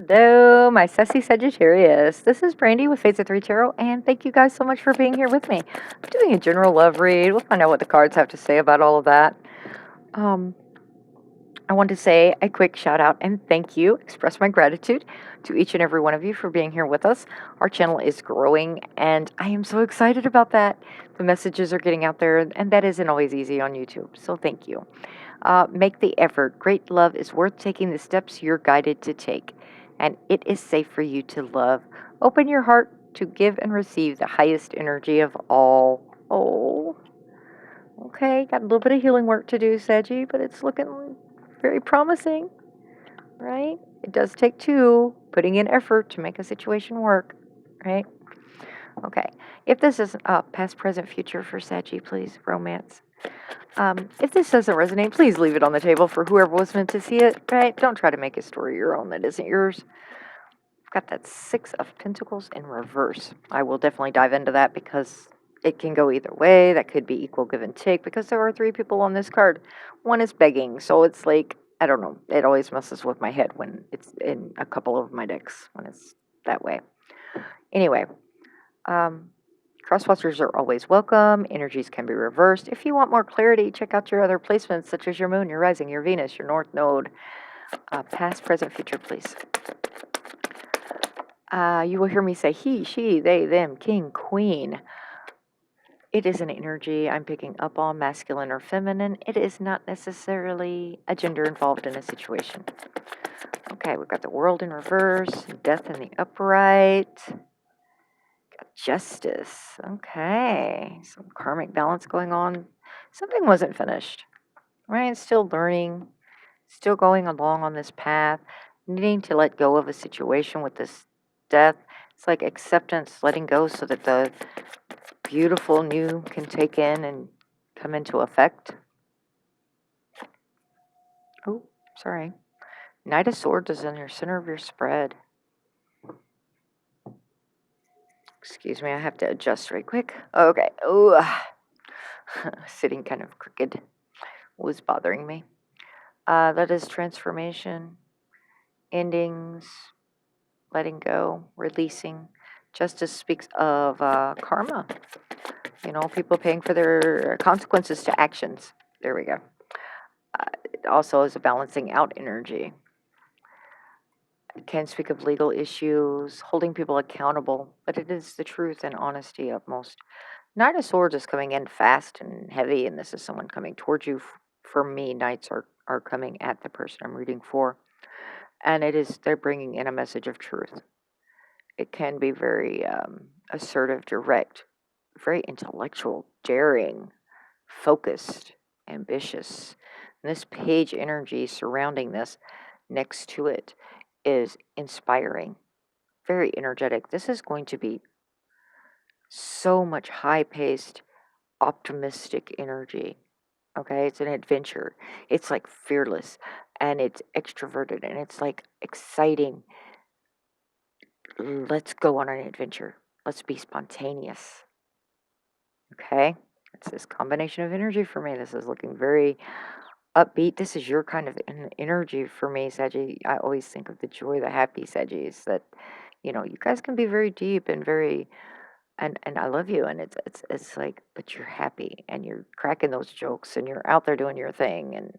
Hello, my sassy Sagittarius. This is Brandy with Fates of Three Tarot, and thank you guys so much for being here with me. I'm doing a general love read. We'll find out what the cards have to say about all of that. Um, I want to say a quick shout out and thank you, express my gratitude to each and every one of you for being here with us. Our channel is growing, and I am so excited about that. The messages are getting out there, and that isn't always easy on YouTube, so thank you. Make the effort. Great love is worth taking the steps you're guided to take, and it is safe for you to love. Open your heart to give and receive the highest energy of all. Oh, okay. Got a little bit of healing work to do, Seji, but it's looking very promising, right? It does take two, putting in effort to make a situation work, right? Okay. If this is past, present, future for Seji, please, romance. If this doesn't resonate, please leave it on the table for whoever was meant to see it, right? Don't try to make a story your own that isn't yours. I've got that Six of Pentacles in reverse. I will definitely dive into that because it can go either way. That could be equal give and take because there are three people on this card. One is begging, so it's like, I don't know. It always messes with my head when it's in a couple of my decks when it's that way. Anyway, crosswatchers are always welcome. Energies can be reversed. If you want more clarity, check out your other placements, such as your moon, your rising, your Venus, your north node. Past, present, future, please. You will hear me say he, she, they, them, king, queen. It is an energy I'm picking up on, masculine or feminine. It is not necessarily a gender involved in a situation. Okay, we've got the world in reverse, death in the upright. Justice. Okay. Some karmic balance going on. Something wasn't finished. Right? Still learning. Still going along on this path. Needing to let go of a situation with this death. It's like acceptance, letting go so that the beautiful new can take in and come into effect. Oh, sorry. Knight of Swords is in your center of your spread. Excuse me, I have to adjust right quick. Okay. Oh, sitting kind of crooked was bothering me. That is transformation, endings, letting go, releasing. Justice speaks of karma. You know, people paying for their consequences to actions. There we go. It also is a balancing out energy. It can speak of legal issues, holding people accountable, but it is the truth and honesty utmost. Knight of Swords is coming in fast and heavy, and this is someone coming towards you. For me, knights are coming at the person I'm reading for. And they're bringing in a message of truth. It can be very assertive, direct, very intellectual, daring, focused, ambitious. And this page energy surrounding this next to it is inspiring, very energetic. This is going to be so much high-paced, optimistic energy. Okay, it's an adventure. It's like fearless and it's extroverted and it's like exciting. Let's go on an adventure. Let's be spontaneous. Okay, it's this combination of energy for me. This is looking very upbeat. This is your kind of energy for me, Saggy. I always think of the joy, the happy Saggies that, you guys can be very deep and very and I love you, and it's like, but you're happy, and you're cracking those jokes, and you're out there doing your thing, and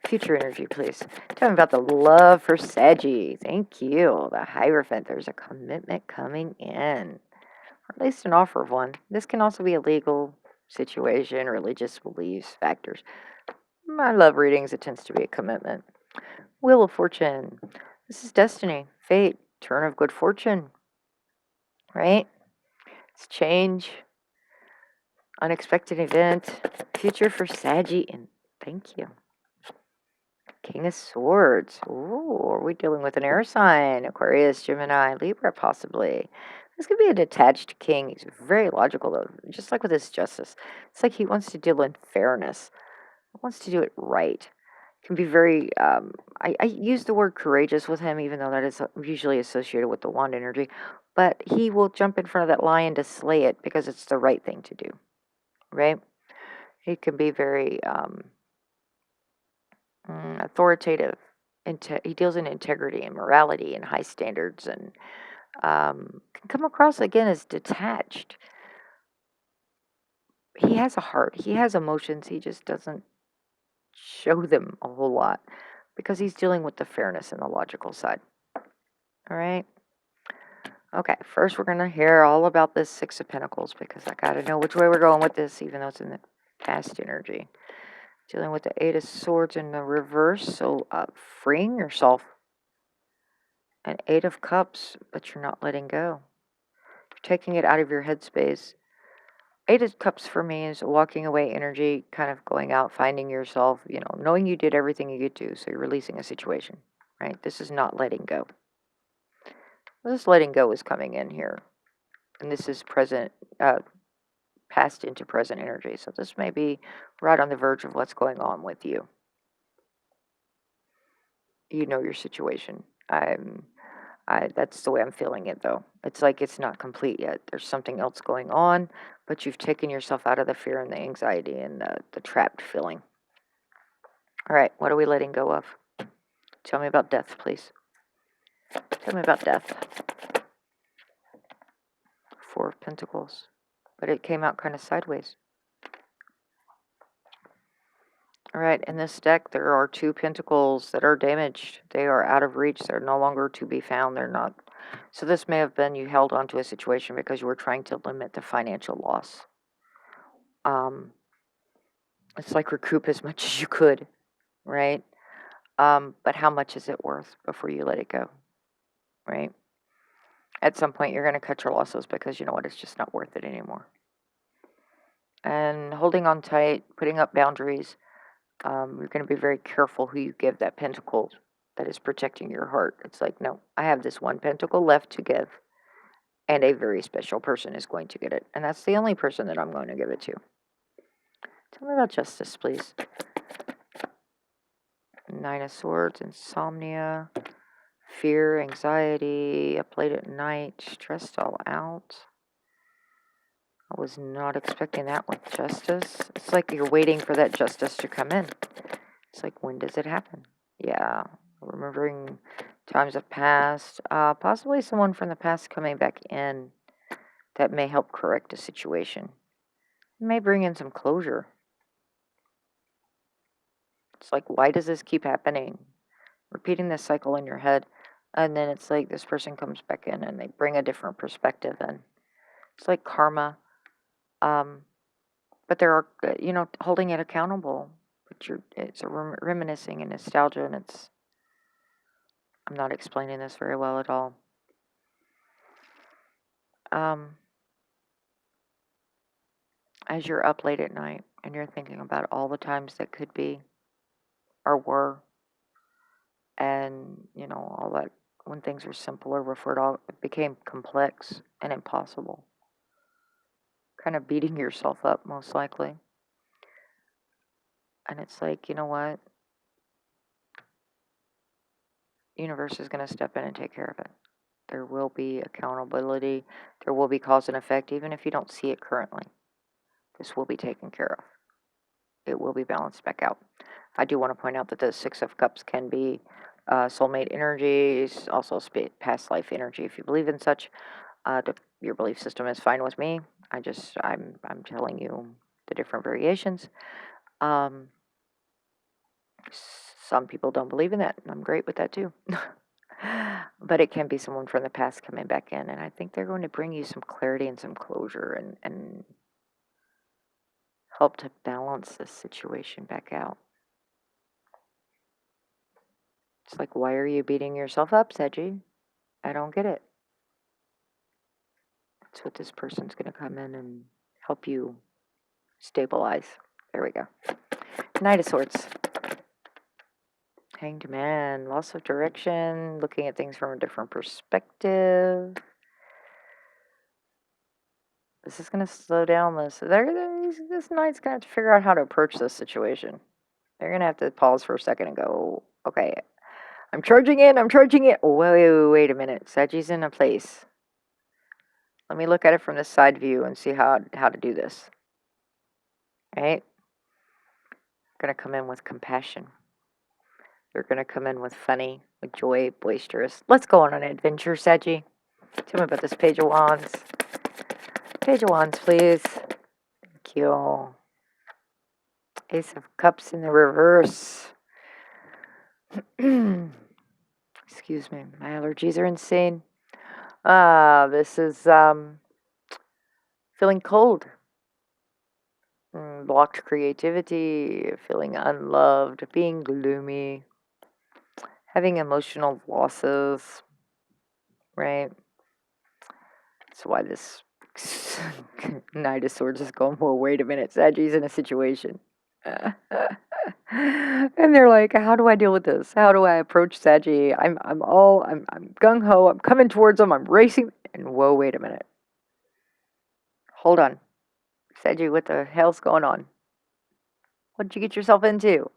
future energy, please. Tell me about the love for Saggy. Thank you. The Hierophant, there's a commitment coming in, or at least an offer of one. This can also be a legal situation, religious beliefs, factors. My love readings, it tends to be a commitment. Wheel of Fortune. This is destiny, fate, turn of good fortune, right? It's change, unexpected event, future for Saggy, and thank you. King of Swords. Ooh, are we dealing with an air sign? Aquarius, Gemini, Libra, possibly. This could be a detached king. He's very logical, though, just like with his justice. It's like he wants to deal in fairness. He wants to do it right. Can be very, I use the word courageous with him, even though that is usually associated with the wand energy. But he will jump in front of that lion to slay it because it's the right thing to do, right? He can be very authoritative, he deals in integrity and morality and high standards, and can come across again as detached. He has a heart. He has emotions. He just doesn't show them a whole lot because he's dealing with the fairness and the logical side. All right. Okay. First, we're gonna hear all about this Six of Pentacles because I gotta know which way we're going with this, even though it's in the past energy. Dealing with the Eight of Swords in the reverse, so freeing yourself. An Eight of Cups, but you're not letting go. You're taking it out of your headspace. Eight of Cups for me is walking away energy, kind of going out, finding yourself, knowing you did everything you could do, so you're releasing a situation, right? This is not letting go. This letting go is coming in here, and this is past into present energy, so this may be right on the verge of what's going on with you. You know your situation. That's the way I'm feeling it, though. It's like it's not complete yet. There's something else going on, but you've taken yourself out of the fear and the anxiety and the trapped feeling. All right, what are we letting go of? Tell me about death, please. Tell me about death. Four of Pentacles. But it came out kind of sideways. All right, in this deck, there are two pentacles that are damaged. They are out of reach. They're no longer to be found. They're not. So this may have been you held onto a situation because you were trying to limit the financial loss. It's like recoup as much as you could, right? But how much is it worth before you let it go, right? At some point, you're going to cut your losses because you know what? It's just not worth it anymore. And holding on tight, putting up boundaries, you're going to be very careful who you give that pentacle that is protecting your heart. It's like, no, I have this one pentacle left to give, and a very special person is going to get it. And that's the only person that I'm going to give it to. Tell me about justice, please. Nine of Swords, insomnia, fear, anxiety, up late at night, stressed all out. I was not expecting that with justice. It's like you're waiting for that justice to come in. It's like, when does it happen? Yeah, remembering times of past, possibly someone from the past coming back in that may help correct a situation. It may bring in some closure. It's like, why does this keep happening? Repeating this cycle in your head, and then it's like this person comes back in and they bring a different perspective in. It's like karma, but there are, holding it accountable. But it's a reminiscing and nostalgia, and I'm not explaining this very well at all. As you're up late at night and you're thinking about all the times that could be or were, and all that, when things were simpler before it became complex and impossible, kind of beating yourself up most likely. And it's like, you know what, universe is going to step in and take care of it. There will be accountability, there will be cause and effect, even if you don't see it currently. This will be taken care of. It will be balanced back out. I do want to point out that the Six of Cups can be soulmate energies, also past life energy. If you believe in such, your belief system is fine with me. I'm telling you the different variations. Some people don't believe in that, and I'm great with that too. But it can be someone from the past coming back in, and I think they're going to bring you some clarity and some closure and help to balance this situation back out. It's like, why are you beating yourself up, Seji? I don't get it. That's what this person's going to come in and help you stabilize. There we go. Knight of Swords. Hanged Man. Loss of direction. Looking at things from a different perspective. This is going to slow down this. This knight's going to have to figure out how to approach this situation. They're going to have to pause for a second and go, okay, I'm charging in. Wait a minute. Seji's in a place. Let me look at it from the side view and see how to do this. Right? I'm going to come in with compassion. They're going to come in with funny, with joy, boisterous. Let's go on an adventure, Saggy. Tell me about this Page of Wands. Page of Wands, please. Thank you. Ace of Cups in the reverse. Excuse me, my allergies are insane. This is feeling cold. Blocked creativity, feeling unloved, being gloomy, having emotional losses, right? That's why this Knight of Swords is going, well, wait a minute, Sagi's in a situation. And they're like, how do I deal with this? How do I approach Sagi? I'm gung-ho, I'm coming towards him, I'm racing, and whoa, wait a minute. Hold on. Sagi, what the hell's going on? What did you get yourself into?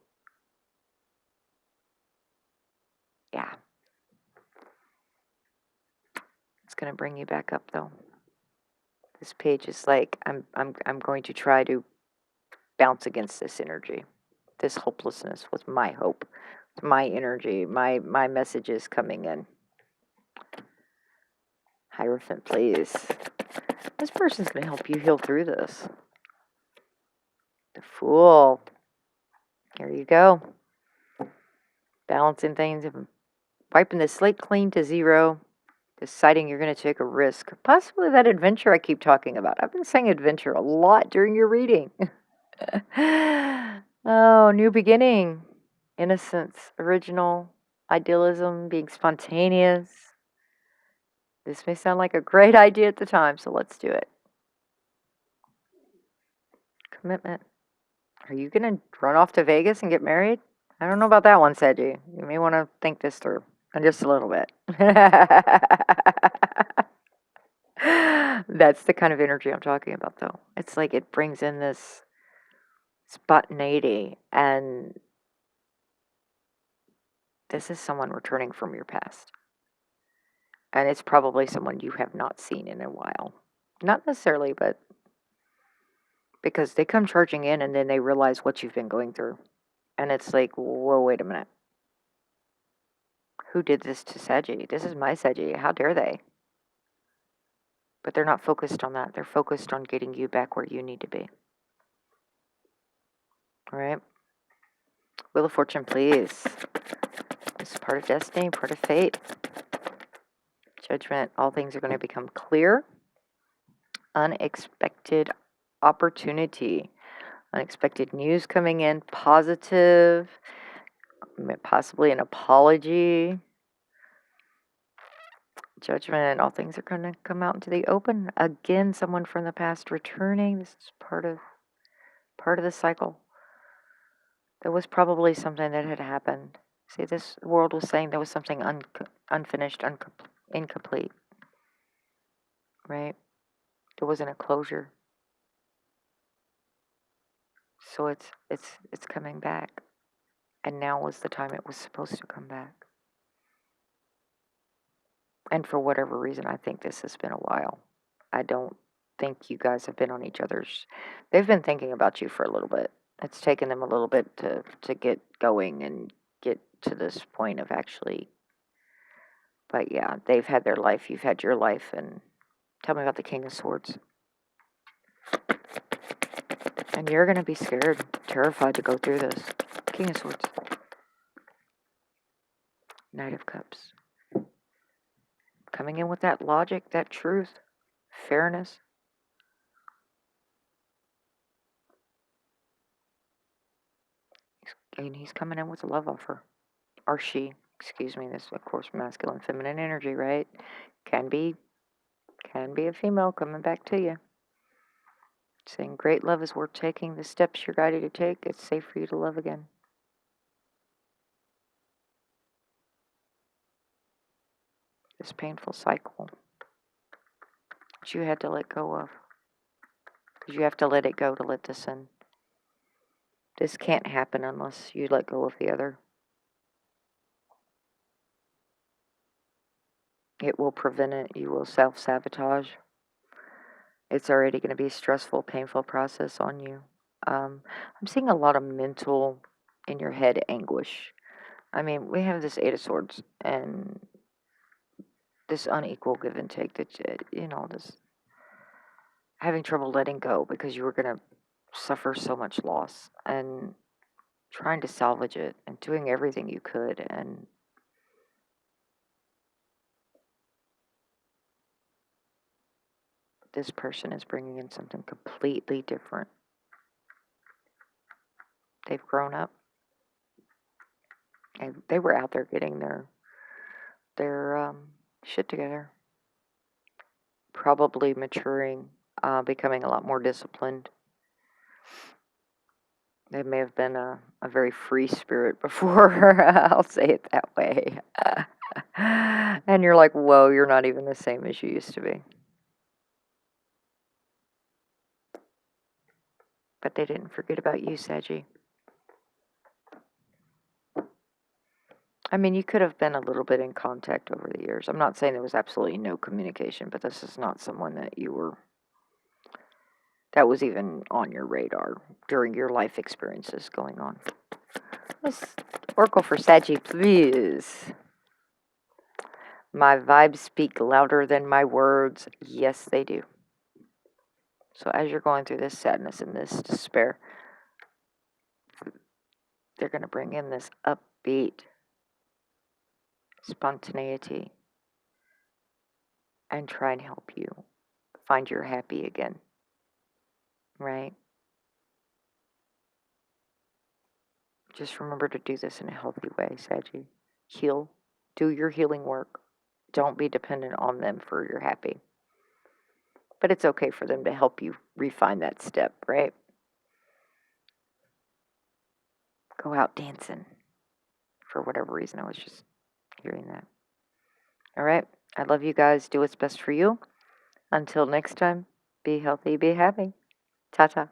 Yeah. It's gonna bring you back up though. This page is like I'm going to try to bounce against this energy. This hopelessness was my hope. My energy, my messages coming in. Hierophant, please. This person's gonna help you heal through this. The Fool. Here you go. Balancing things, wiping the slate clean to zero. Deciding you're going to take a risk. Possibly that adventure I keep talking about. I've been saying adventure a lot during your reading. Oh, new beginning. Innocence, original, idealism, being spontaneous. This may sound like a great idea at the time, so let's do it. Commitment. Are you going to run off to Vegas and get married? I don't know about that one, Seji. You may want to think this through. Just a little bit. That's the kind of energy I'm talking about, though. It's like it brings in this spontaneity, and this is someone returning from your past. And it's probably someone you have not seen in a while. Not necessarily, but because they come charging in and then they realize what you've been going through. And it's like, whoa, wait a minute. Who did this to Seji? This is my Seji. How dare they? But they're not focused on that. They're focused on getting you back where you need to be. All right? Wheel of Fortune, please. This is part of destiny, part of fate. Judgment. All things are going to become clear. Unexpected opportunity. Unexpected news coming in. Positive. Possibly an apology. Judgment. All things are going to come out into the open. Again, someone from the past returning. This is part of the cycle. There was probably something that had happened. See, this world was saying there was something unfinished, incomplete. Right? There wasn't a closure. So it's coming back. And now was the time it was supposed to come back. And for whatever reason, I think this has been a while. I don't think you guys have been on each other's. They've been thinking about you for a little bit. It's taken them a little bit to get going and get to this point of actually. But yeah, they've had their life. You've had your life. And tell me about the King of Swords. And you're going to be scared, terrified to go through this. King of Swords. Knight of Cups. Coming in with that logic, that truth, fairness. And he's coming in with a love offer. Or she, excuse me, this of course masculine, feminine energy, right? Can be a female coming back to you. Saying great love is worth taking. The steps you're guided to take, it's safe for you to love again. This painful cycle that you had to let go of. Because you have to let it go to let this in. This can't happen unless you let go of the other. It will prevent it. You will self-sabotage. It's already going to be a stressful, painful process on you. I'm seeing a lot of mental, in your head, anguish. I mean, we have this Eight of Swords and this unequal give and take that, this having trouble letting go because you were going to suffer so much loss and trying to salvage it and doing everything you could. And this person is bringing in something completely different. They've grown up. They were out there getting their shit together, probably maturing, becoming a lot more disciplined. They may have been a very free spirit before. I'll say it that way. And you're like, whoa, you're not even the same as you used to be. But they didn't forget about you, Saggy. I mean, you could have been a little bit in contact over the years. I'm not saying there was absolutely no communication, but this is not someone that was even on your radar during your life experiences going on. Miss Oracle for Saggy, please. My vibes speak louder than my words. Yes, they do. So as you're going through this sadness and this despair, they're going to bring in this upbeat spontaneity and try and help you find your happy again. Right? Just remember to do this in a healthy way, Saggy. Heal. Do your healing work. Don't be dependent on them for your happy. But it's okay for them to help you refine that step, right? Go out dancing. For whatever reason, I was just hearing that. All right. I love you guys. Do what's best for you. Until next time, be healthy, be happy. Ta ta.